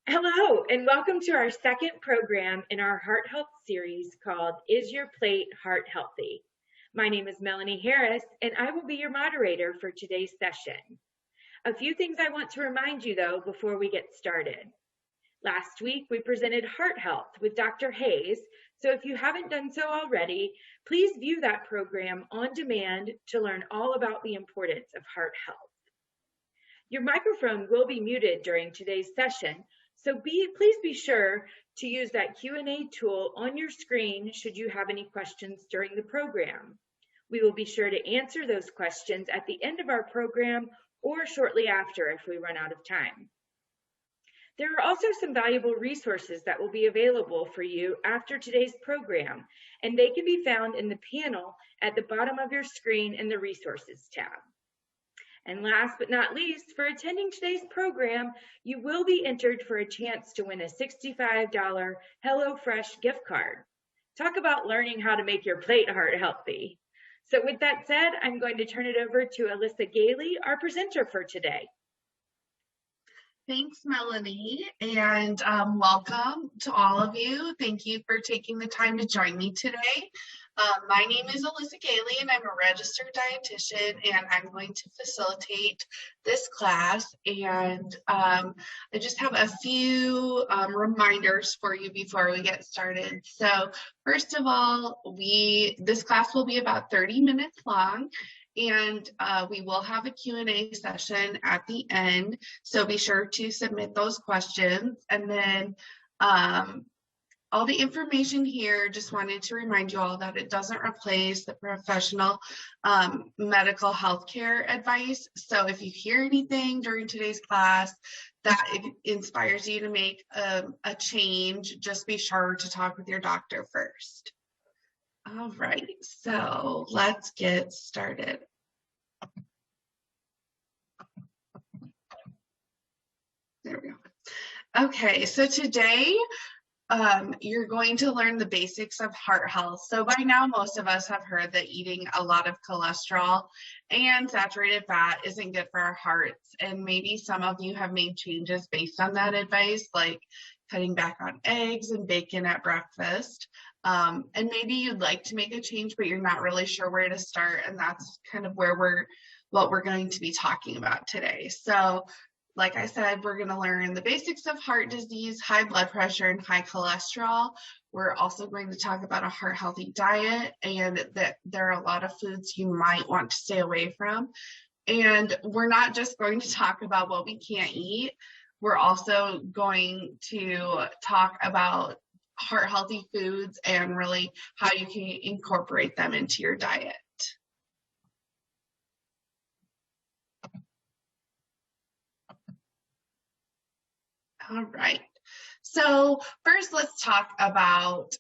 Hello, and welcome to our second program in our heart health series called Is Your Plate Heart Healthy? My name is Melanie Harris, and I will be your moderator for today's session. A few things I want to remind you, though, before we get started. Last week, we presented Heart Health with Dr. Hayes, so if you haven't done so already, please view that program on demand to learn all about the importance of heart health. Your microphone will be muted during today's session, so please be sure to use that Q&A tool on your screen should you have any questions during the program. We will be sure to answer those questions at the end of our program or shortly after if we run out of time. There are also some valuable resources that will be available for you after today's program, and they can be found in the panel at the bottom of your screen in the Resources tab. And last but not least, for attending today's program, you will be entered for a chance to win a $65 HelloFresh gift card. Talk about learning how to make your plate heart healthy. So with that said, I'm going to turn it over to Alyssa Gailey, our presenter for today. Thanks, Melanie, and welcome to all of you. Thank you for taking the time to join me today. My name is Alyssa Gailey, and I'm a registered dietitian, and I'm going to facilitate this class. And I just have a few reminders for you before we get started. So first of all, this class will be about 30 minutes long. And we will have a Q&A session at the end, so be sure to submit those questions. And then all the information here, just wanted to remind you all that it doesn't replace the professional medical health care advice. So if you hear anything during today's class that inspires you to make a change, just be sure to talk with your doctor first. All right, so let's get started. There we go. Okay, so today you're going to learn the basics of heart health. So by now, most of us have heard that eating a lot of cholesterol and saturated fat isn't good for our hearts. And maybe some of you have made changes based on that advice, like cutting back on eggs and bacon at breakfast. And maybe you'd like to make a change, but you're not really sure where to start. And that's kind of what we're going to be talking about today. So like I said, we're going to learn the basics of heart disease, high blood pressure, and high cholesterol. We're also going to talk about a heart healthy diet, and that there are a lot of foods you might want to stay away from. And we're not just going to talk about what we can't eat. We're also going to talk about heart healthy foods and really how you can incorporate them into your diet. All right, so first let's talk about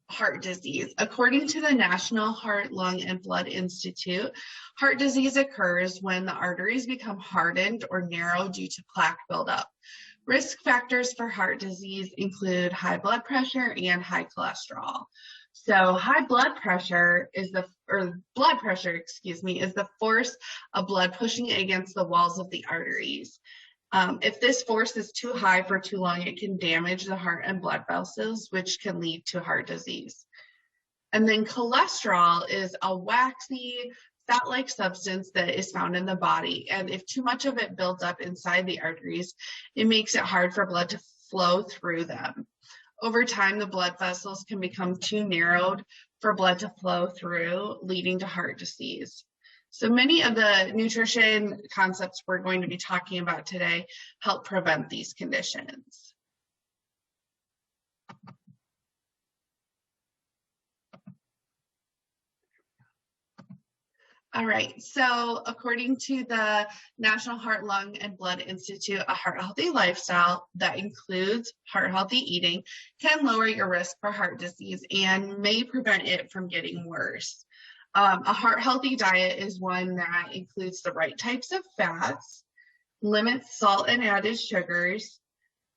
heart disease. According to the National Heart, Lung, and Blood Institute, heart disease occurs when the arteries become hardened or narrow due to plaque buildup. Risk factors for heart disease include high blood pressure and high cholesterol. So high blood pressure is the force of blood pushing against the walls of the arteries. If this force is too high for too long, it can damage the heart and blood vessels, which can lead to heart disease. And then cholesterol is a waxy, fat-like substance that is found in the body. And if too much of it builds up inside the arteries, it makes it hard for blood to flow through them. Over time, the blood vessels can become too narrowed for blood to flow through, leading to heart disease. So many of the nutrition concepts we're going to be talking about today help prevent these conditions. All right, so according to the National Heart, Lung, and Blood Institute, a heart healthy lifestyle that includes heart healthy eating can lower your risk for heart disease and may prevent it from getting worse. A heart healthy diet is one that includes the right types of fats, limits salt and added sugars,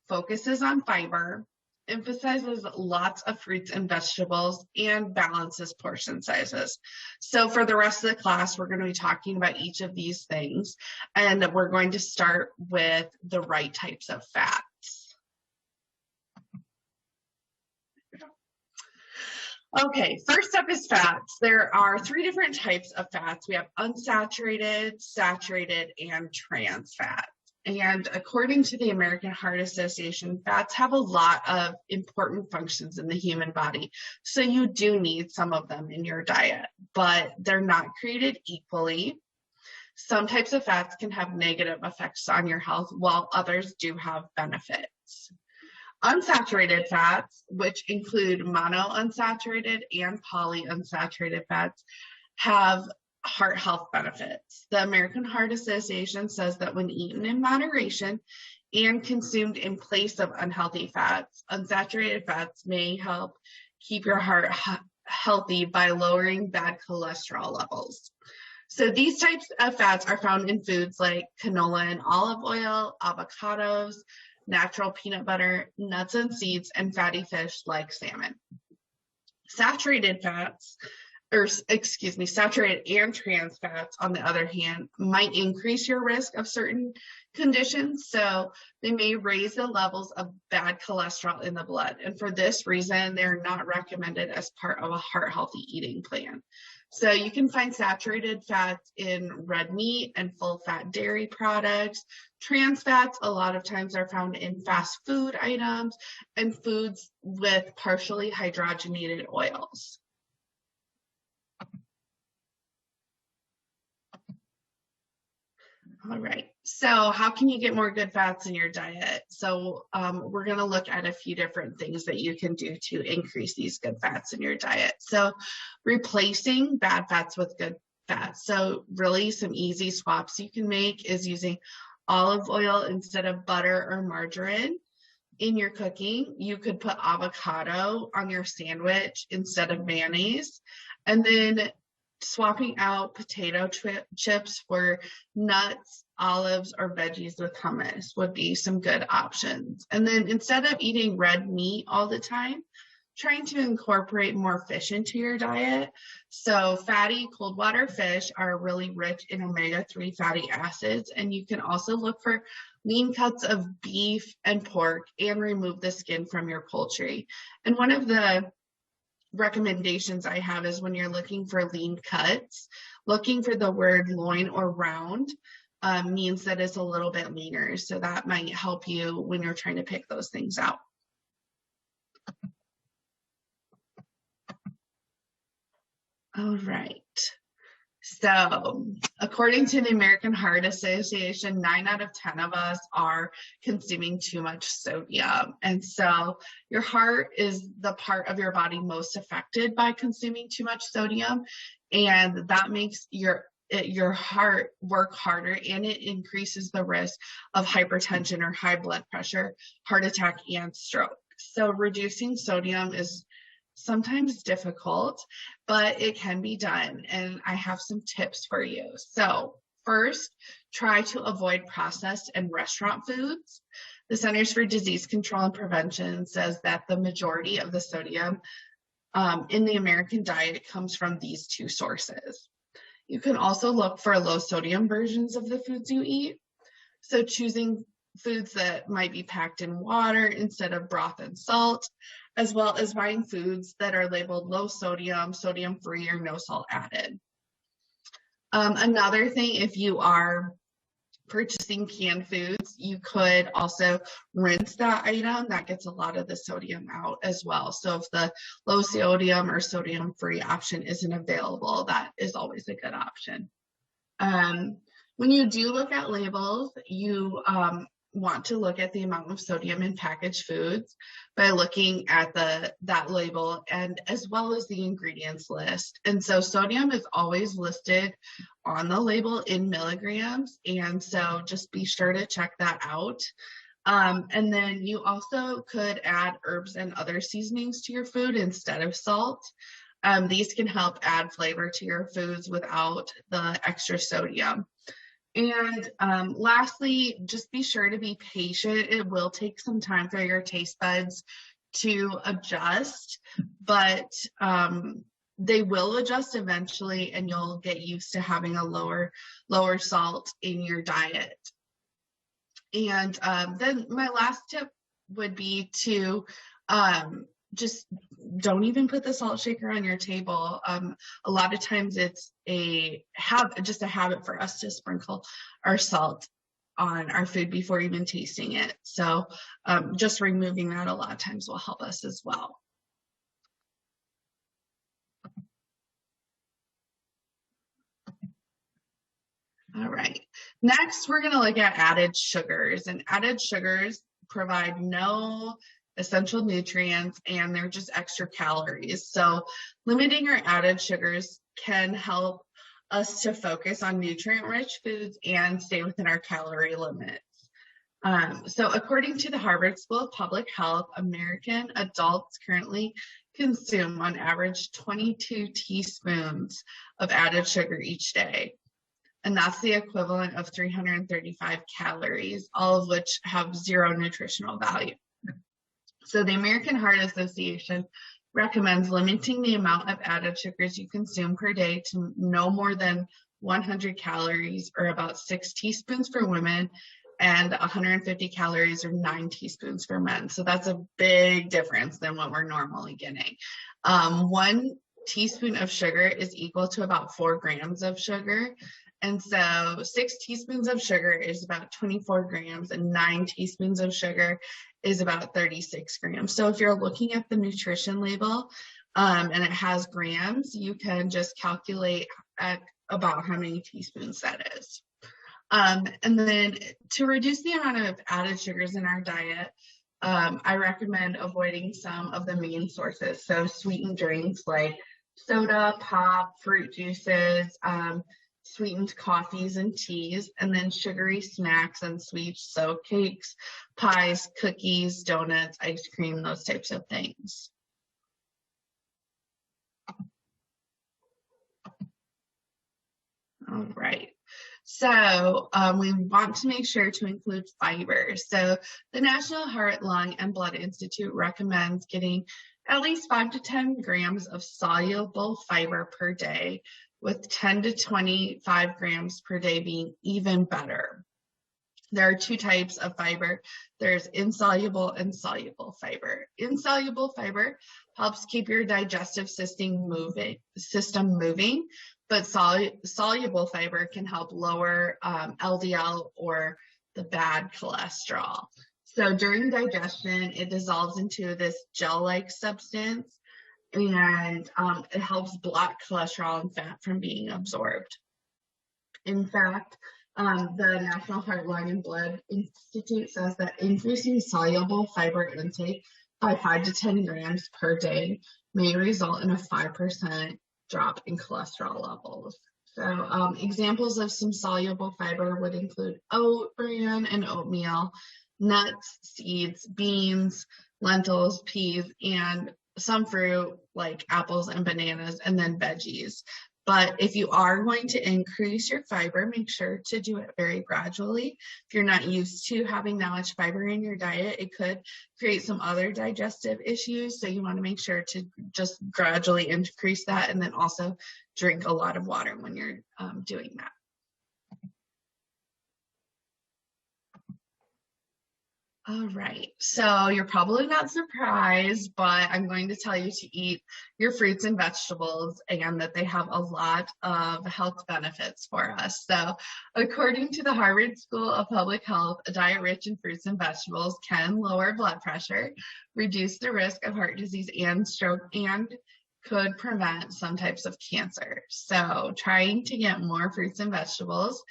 focuses on fiber, emphasizes lots of fruits and vegetables, and balances portion sizes. So for the rest of the class, we're going to be talking about each of these things, and we're going to start with the right types of fat. Okay, first up is fats. There are three different types of fats. We have unsaturated, saturated, and trans fats. And according to the American Heart Association, fats have a lot of important functions in the human body. So you do need some of them in your diet, but they're not created equally. Some types of fats can have negative effects on your health, while others do have benefits. Unsaturated fats, which include monounsaturated and polyunsaturated fats, have heart health benefits. The American Heart Association says that when eaten in moderation and consumed in place of unhealthy fats, unsaturated fats may help keep your heart healthy by lowering bad cholesterol levels. So these types of fats are found in foods like canola and olive oil, avocados, natural peanut butter, nuts and seeds, and fatty fish like salmon. Saturated and trans fats, on the other hand, might increase your risk of certain conditions. So they may raise the levels of bad cholesterol in the blood. And for this reason, they're not recommended as part of a heart healthy eating plan. So you can find saturated fats in red meat and full fat dairy products. Trans fats a lot of times are found in fast food items and foods with partially hydrogenated oils. All right, so how can you get more good fats in your diet? So we're going to look at a few different things that you can do to increase these good fats in your diet. So replacing bad fats with good fats. So really some easy swaps you can make is using olive oil instead of butter or margarine in your cooking. You could put avocado on your sandwich instead of mayonnaise, and then swapping out potato chips for nuts, olives, or veggies with hummus would be some good options. And then instead of eating red meat all the time, trying to incorporate more fish into your diet. So fatty cold water fish are really rich in omega-3 fatty acids, and you can also look for lean cuts of beef and pork and remove the skin from your poultry. And one of the recommendations I have is when you're looking for lean cuts, looking for the word loin or round means that it's a little bit leaner. So that might help you when you're trying to pick those things out. All right. So according to the American Heart Association, 9 out of 10 of us are consuming too much sodium. And so your heart is the part of your body most affected by consuming too much sodium. And that makes your heart work harder, and it increases the risk of hypertension or high blood pressure, heart attack, and stroke. So reducing sodium is sometimes difficult, but it can be done. And I have some tips for you. So first, try to avoid processed and restaurant foods. The Centers for Disease Control and Prevention says that the majority of the sodium in the American diet comes from these two sources. You can also look for low sodium versions of the foods you eat. So choosing foods that might be packed in water instead of broth and salt, as well as buying foods that are labeled low sodium, sodium free, or no salt added. Another thing, if you are purchasing canned foods, you could also rinse that item. That gets a lot of the sodium out as well. So if the low sodium or sodium free option isn't available, that is always a good option. When you do look at labels, you want to look at the amount of sodium in packaged foods by looking at that label, and as well as the ingredients list. And so sodium is always listed on the label in milligrams, and so just be sure to check that out. And then you also could add herbs and other seasonings to your food instead of salt. These can help add flavor to your foods without the extra sodium. And lastly, just be sure to be patient. It will take some time for your taste buds to adjust, but they will adjust eventually, and you'll get used to having a lower salt in your diet. And then my last tip would be to just don't even put the salt shaker on your table. A lot of times it's just a habit for us to sprinkle our salt on our food before even tasting it. So just removing that a lot of times will help us as well. All right, next we're going to look at added sugars, and added sugars provide no essential nutrients and they're just extra calories. So limiting our added sugars can help us to focus on nutrient-rich foods and stay within our calorie limits. So according to the Harvard School of Public Health, American adults currently consume on average 22 teaspoons of added sugar each day. And that's the equivalent of 335 calories, all of which have zero nutritional value. So the American Heart Association recommends limiting the amount of added sugars you consume per day to no more than 100 calories, or about 6 teaspoons for women, and 150 calories, or 9 teaspoons for men. So that's a big difference than what we're normally getting. 1 teaspoon of sugar is equal to about 4 grams of sugar. And so 6 teaspoons of sugar is about 24 grams, and 9 teaspoons of sugar is about 36 grams. So if you're looking at the nutrition label and it has grams, you can just calculate at about how many teaspoons that is. And then to reduce the amount of added sugars in our diet, I recommend avoiding some of the main sources. So sweetened drinks like soda, pop, fruit juices, sweetened coffees and teas, and then sugary snacks and sweets, so cakes, pies, cookies, donuts, ice cream, those types of things. All right. So we want to make sure to include fiber. So the National Heart, Lung, and Blood Institute recommends getting at least 5 to 10 grams of soluble fiber per day, with 10 to 25 grams per day being even better. There are 2 types of fiber. There's insoluble and soluble fiber. Insoluble fiber helps keep your digestive system moving, but soluble fiber can help lower LDL, or the bad cholesterol. So during digestion, it dissolves into this gel-like substance, and it helps block cholesterol and fat from being absorbed. In fact, the National Heart, Lung, and Blood Institute says that increasing soluble fiber intake by 5 to 10 grams per day may result in a 5% drop in cholesterol levels. So examples of some soluble fiber would include oat bran and oatmeal, nuts, seeds, beans, lentils, peas, and some fruit like apples and bananas, and then veggies. But if you are going to increase your fiber, make sure to do it very gradually. If you're not used to having that much fiber in your diet, it could create some other digestive issues. So you want to make sure to just gradually increase that, and then also drink a lot of water when you're doing that. All right, so you're probably not surprised, but I'm going to tell you to eat your fruits and vegetables, and that they have a lot of health benefits for us. So according to the Harvard School of Public Health, a diet rich in fruits and vegetables can lower blood pressure, reduce the risk of heart disease and stroke, and could prevent some types of cancer. So trying to get more fruits and vegetables.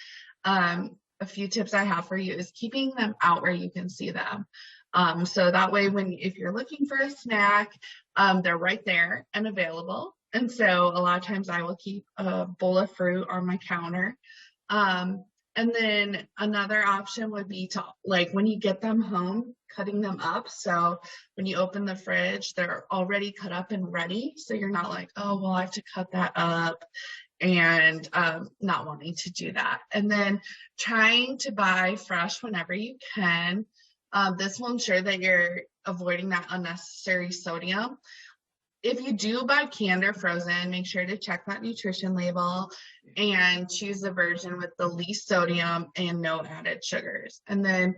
A few tips I have for you is keeping them out where you can see them. So that way, if you're looking for a snack, they're right there and available. And so a lot of times I will keep a bowl of fruit on my counter. And then another option would be to, like, when you get them home, cutting them up. So when you open the fridge, they're already cut up and ready. So you're not like, oh, well, I have to cut that up, and not wanting to do that. And then trying to buy fresh whenever you can. This will ensure that you're avoiding that unnecessary sodium. If you do buy canned or frozen, make sure to check that nutrition label and choose the version with the least sodium and no added sugars. And then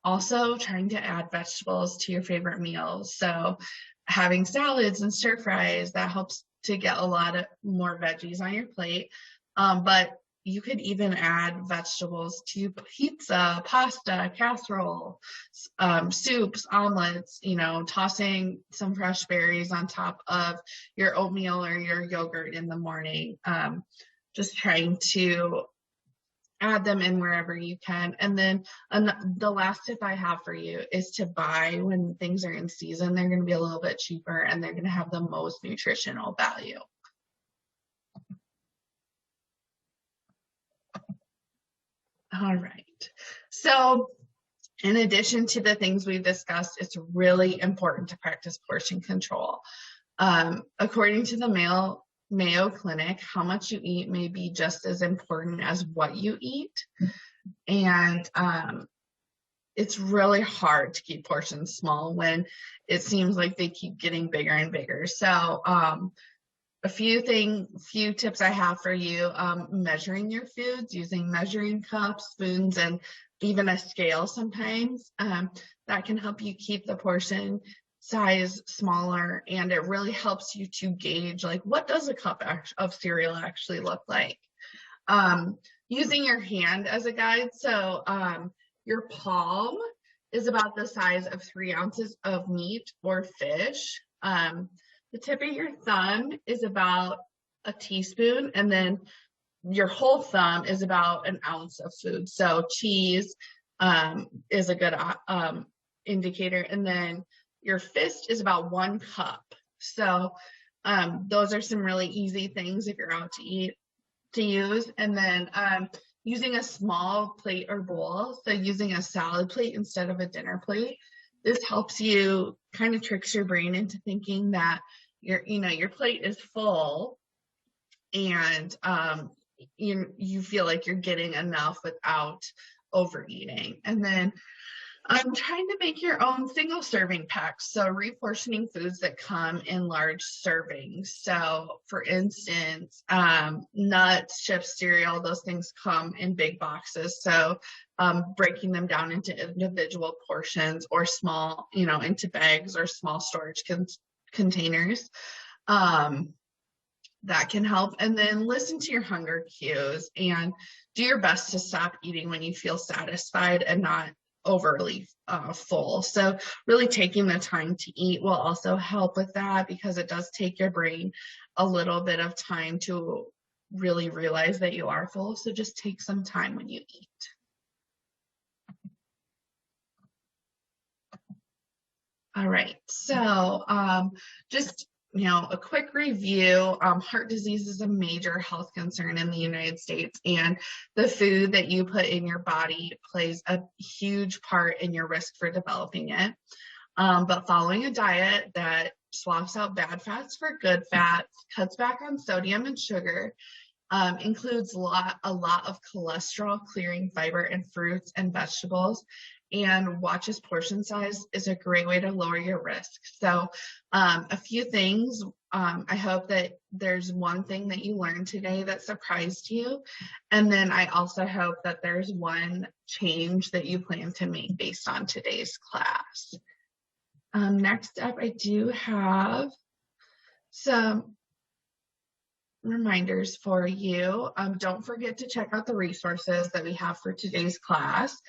Also trying to add vegetables to your favorite meals. So having salads and stir fries, that helps to get a lot of more veggies on your plate. But you could even add vegetables to pizza, pasta, casserole, soups, omelets, tossing some fresh berries on top of your oatmeal or your yogurt in the morning. Just trying to add them in wherever you can. And then the last tip I have for you is to buy when things are in season. They're going to be a little bit cheaper and they're going to have the most nutritional value. All right. So in addition to the things we've discussed, it's really important to practice portion control. According to the Mayo Clinic, how much you eat may be just as important as what you eat. And it's really hard to keep portions small when it seems like they keep getting bigger and bigger. So a few tips I have for you: measuring your foods using measuring cups, spoons, and even a scale sometimes. That can help you keep the portion size smaller, and it really helps you to gauge, like, what does a cup of cereal actually look like. Using your hand as a guide. So your palm is about the size of 3 ounces of meat or fish. The tip of your thumb is about a teaspoon, and then your whole thumb is about an ounce of food. So cheese is a good indicator, and then your fist is about 1 cup. So those are some really easy things if you're out to eat to use. And then using a small plate or bowl, so using a salad plate instead of a dinner plate. This helps you, kind of tricks your brain into thinking that your plate is full, and you feel like you're getting enough without overeating. And then trying to make your own single serving packs. So reportioning foods that come in large servings. So for instance, nuts, chips, cereal, those things come in big boxes. So breaking them down into individual portions or small, into bags or small storage containers. That can help. And then listen to your hunger cues and do your best to stop eating when you feel satisfied and not overly full. So really taking the time to eat will also help with that, because it does take your brain a little bit of time to really realize that you are full. So just take some time when you eat. All right, so just a quick review. Heart disease is a major health concern in the United States, and the food that you put in your body plays a huge part in your risk for developing it. But following a diet that swaps out bad fats for good fats, cuts back on sodium and sugar, includes a lot of cholesterol clearing fiber in fruits and vegetables, and watches portion size is a great way to lower your risk. So a few things. I hope that there's one thing that you learned today that surprised you. And then I also hope that there's one change that you plan to make based on today's class. Next up, I do have some reminders for you. Don't forget to check out the resources that we have for today's class.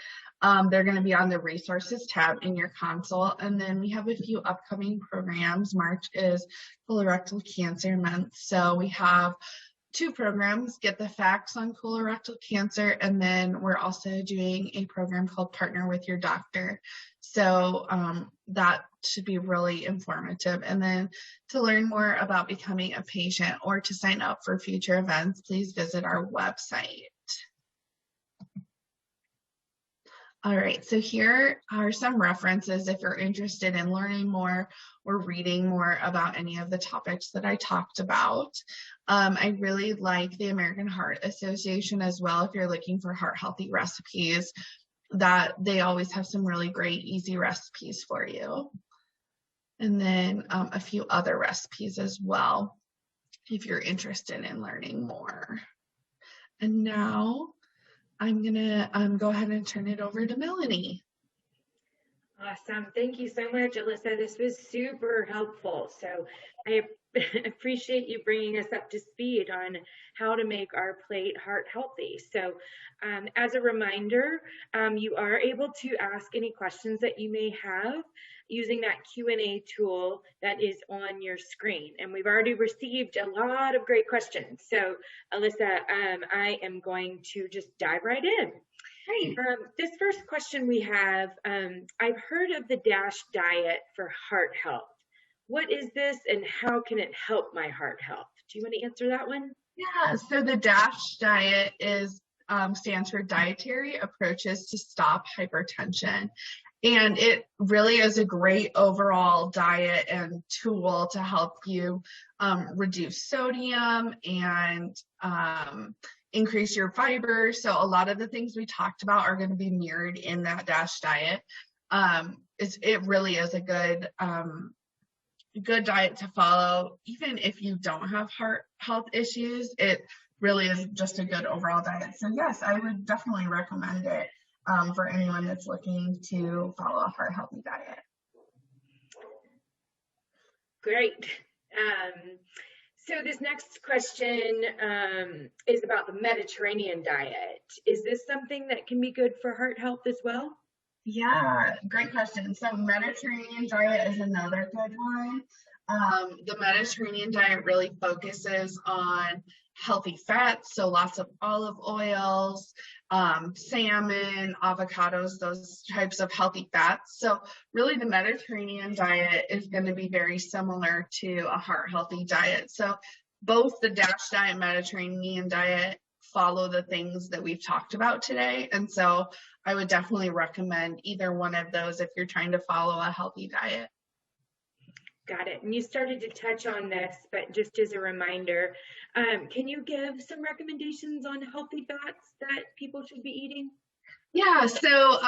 They're going to be on the resources tab in your console. And then we have a few upcoming programs. March is colorectal cancer month. So we have 2 programs: Get the Facts on Colorectal Cancer, and then we're also doing a program called Partner with Your Doctor. So that should be really informative. And then to learn more about becoming a patient or to sign up for future events, please visit our website. All right, so here are some references if you're interested in learning more or reading more about any of the topics that I talked about. I really like the American Heart Association as well. If you're looking for heart healthy recipes, that they always have some really great easy recipes for you. And then a few other recipes as well, if you're interested in learning more. And now I'm gonna go ahead and turn it over to Melanie. Awesome. Thank you so much, Alyssa. This was super helpful. So I appreciate you bringing us up to speed on how to make our plate heart healthy. So as a reminder, you are able to ask any questions that you may have using that Q&A tool that is on your screen. And we've already received a lot of great questions. So Alyssa, I am going to just dive right in. Great. This first question we have, I've heard of the DASH diet for heart health. What is this and how can it help my heart health? Do you want to answer that one? Yeah, so the DASH diet is stands for Dietary Approaches to Stop Hypertension. And it really is a great overall diet and tool to help you reduce sodium and increase your fiber. So a lot of the things we talked about are going to be mirrored in that DASH diet. It really is a good diet to follow, even if you don't have heart health issues. It really is just a good overall diet. So yes, I would definitely recommend it for anyone that's looking to follow a heart healthy diet. Great. So this next question is about the Mediterranean diet. Is this something that can be good for heart health as well? Yeah, great question. So Mediterranean diet is another good one. The Mediterranean diet really focuses on healthy fats, so lots of olive oils, salmon, avocados, those types of healthy fats. So really the Mediterranean diet is going to be very similar to a heart healthy diet. So both the DASH diet, Mediterranean diet follow the things that we've talked about today. And so I would definitely recommend either one of those if you're trying to follow a healthy diet. Got it. And you started to touch on this, but just as a reminder, can you give some recommendations on healthy fats that people should be eating? Yeah, so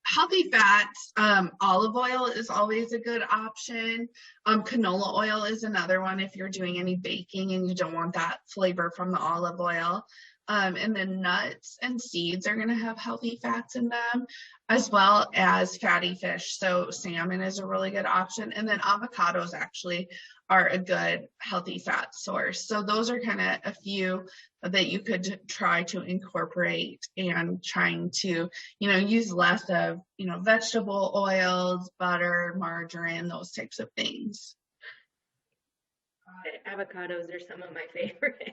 healthy fats, olive oil is always a good option. Canola oil is another one if you're doing any baking and you don't want that flavor from the olive oil. And then nuts and seeds are going to have healthy fats in them, as well as fatty fish. So salmon is a really good option. And then avocados actually are a good healthy fat source. So those are kind of a few that you could try to incorporate and trying to, use less of, vegetable oils, butter, margarine, those types of things. Avocados are some of my favorites.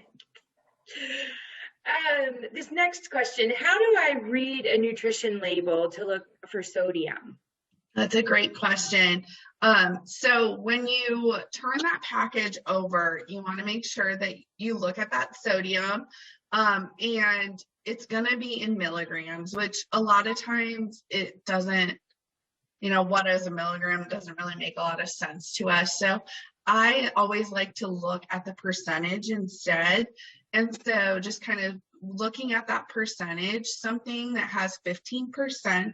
This next question, how do I read a nutrition label to look for sodium? That's a great question. So when you turn that package over, you want to make sure that you look at that sodium, and it's going to be in milligrams, which a lot of times it doesn't, what is a milligram doesn't really make a lot of sense to us. So I always like to look at the percentage instead. And so just kind of looking at that percentage, something that has 15%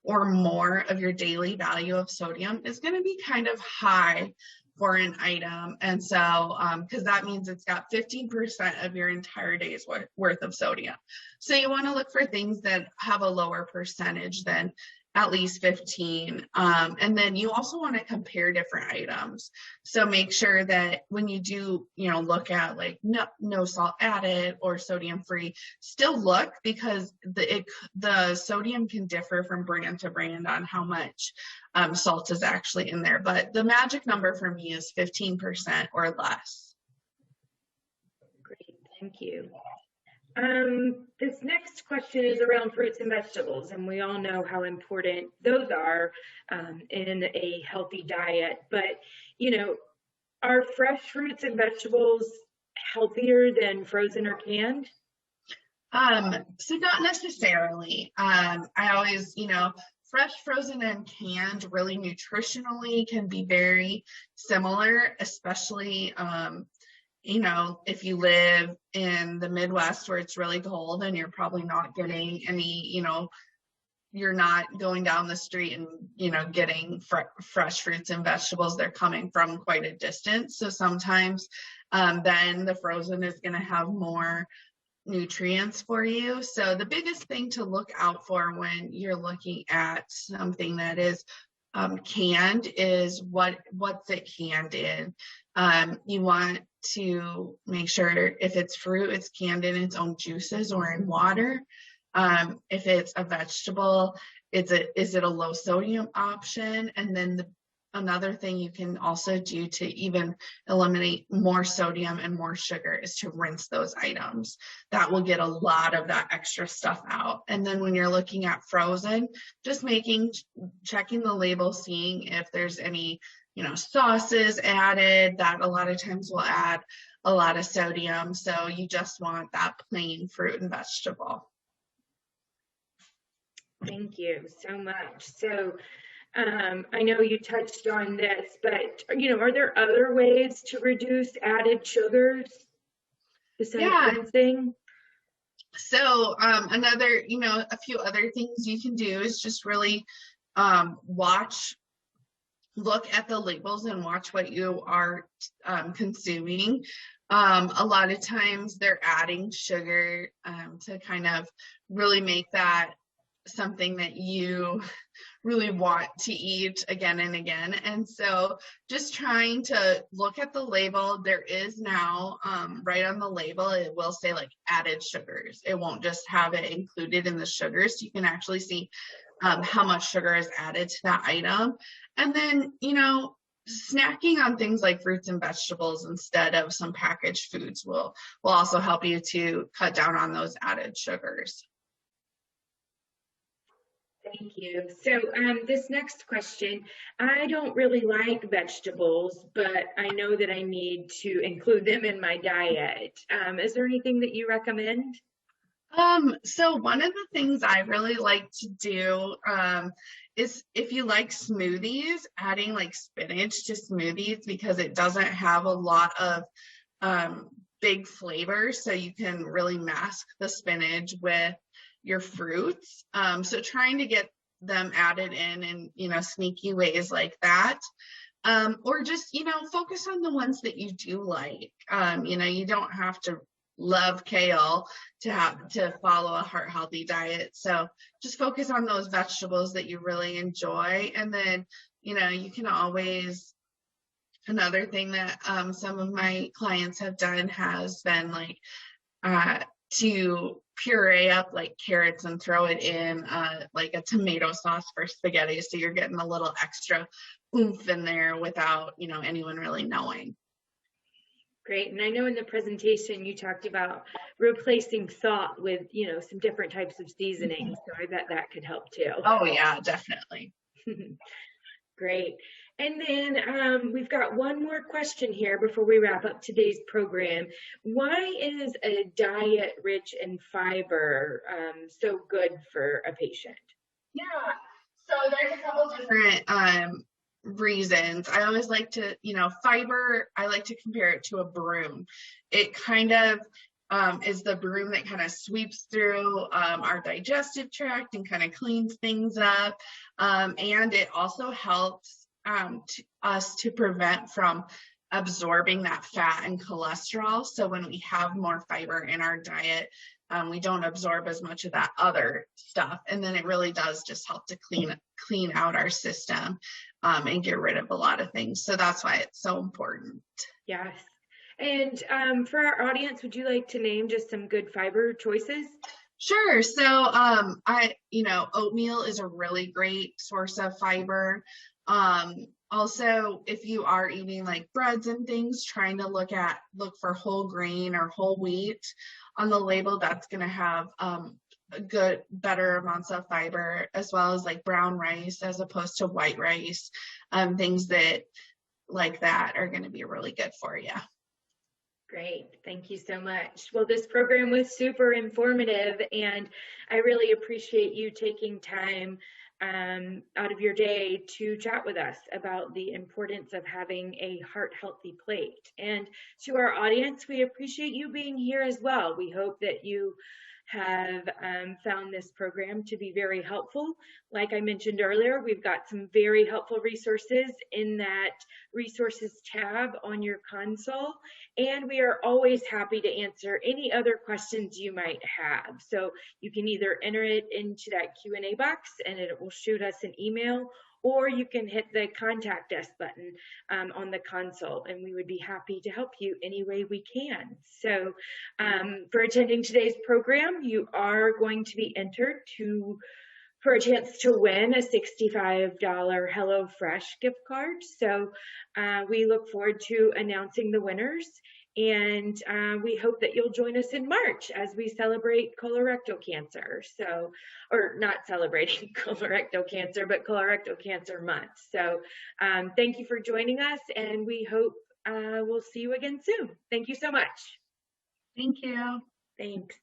or more of your daily value of sodium is going to be kind of high for an item. And so, because that means it's got 15% of your entire day's worth of sodium. So you want to look for things that have a lower percentage than at least 15. And then you also want to compare different items. So make sure that when you do, look at like no salt added or sodium free, still look, because the sodium can differ from brand to brand on how much salt is actually in there. But the magic number for me is 15% or less. Great, thank you. This next question is around fruits and vegetables, and we all know how important those are in a healthy diet. But, are fresh fruits and vegetables healthier than frozen or canned? So not necessarily. I always, fresh, frozen, and canned really nutritionally can be very similar, especially if you live in the Midwest where it's really cold and you're probably not getting any, you're not going down the street and, getting fresh fruits and vegetables. They're coming from quite a distance. So sometimes then the frozen is going to have more nutrients for you. So the biggest thing to look out for when you're looking at something that is canned is what's it canned in. You want to make sure if it's fruit, it's canned in its own juices or in water. If it's a vegetable, is it a low sodium option? And then another thing you can also do to even eliminate more sodium and more sugar is to rinse those items. That will get a lot of that extra stuff out. And then when you're looking at frozen, just checking the label, seeing if there's any, sauces added that a lot of times will add a lot of sodium. So you just want that plain fruit and vegetable. Thank you so much. So I know you touched on this, but are there other ways to reduce added sugars besides rinsing? So another, a few other things you can do is just really look at the labels and watch what you are consuming. A lot of times they're adding sugar to kind of really make that something that you really want to eat again and again. And so just trying to look at the label. There is now right on the label, it will say like added sugars. It won't just have it included in the sugars. You can actually see how much sugar is added to that item. And then, snacking on things like fruits and vegetables instead of some packaged foods will also help you to cut down on those added sugars. Thank you. So this next question, I don't really like vegetables, but I know that I need to include them in my diet. Is there anything that you recommend? So one of the things I really like to do is if you like smoothies, adding like spinach to smoothies because it doesn't have a lot of big flavor, so you can really mask the spinach with your fruits. So trying to get them added in sneaky ways like that. Or just, focus on the ones that you do like. You don't have to love kale to follow a heart healthy diet. So just focus on those vegetables that you really enjoy. And then, you can always, another thing that some of my clients have done has been like to puree up like carrots and throw it in like a tomato sauce for spaghetti. So you're getting a little extra oomph in there without, anyone really knowing. Great. And I know in the presentation you talked about replacing salt with, some different types of seasonings. So I bet that could help too. Oh yeah, definitely. Great. And then we've got one more question here before we wrap up today's program. Why is a diet rich in fiber so good for a patient? Yeah, so there's a couple different reasons. I always like to, fiber, I like to compare it to a broom. It kind of is the broom that kind of sweeps through our digestive tract and kind of cleans things up. And it also helps us to prevent from absorbing that fat and cholesterol. So when we have more fiber in our diet, we don't absorb as much of that other stuff. And then it really does just help to clean out our system and get rid of a lot of things. So that's why it's so important. Yes. And for our audience, would you like to name just some good fiber choices? Sure. So oatmeal is a really great source of fiber. Also, if you are eating like breads and things, trying to look for whole grain or whole wheat on the label, that's going to have better amounts of fiber, as well as like brown rice as opposed to white rice. Things that like that are going to be really good for you. Great. Thank you so much. Well, this program was super informative, and I really appreciate you taking time out of your day to chat with us about the importance of having a heart healthy plate. And to our audience, we appreciate you being here as well. We hope that you have found this program to be very helpful. Like I mentioned earlier, we've got some very helpful resources in that resources tab on your console, and we are always happy to answer any other questions you might have. So you can either enter it into that Q&A box and it will shoot us an email, or you can hit the contact us button on the console, and we would be happy to help you any way we can. So for attending today's program, you are going to be entered for a chance to win a $65 HelloFresh gift card. So we look forward to announcing the winners, and we hope that you'll join us in March as we celebrate colorectal cancer. So, or not celebrating colorectal cancer, but colorectal cancer month. So thank you for joining us, and we hope we'll see you again soon. Thank you so much. Thank you. Thanks.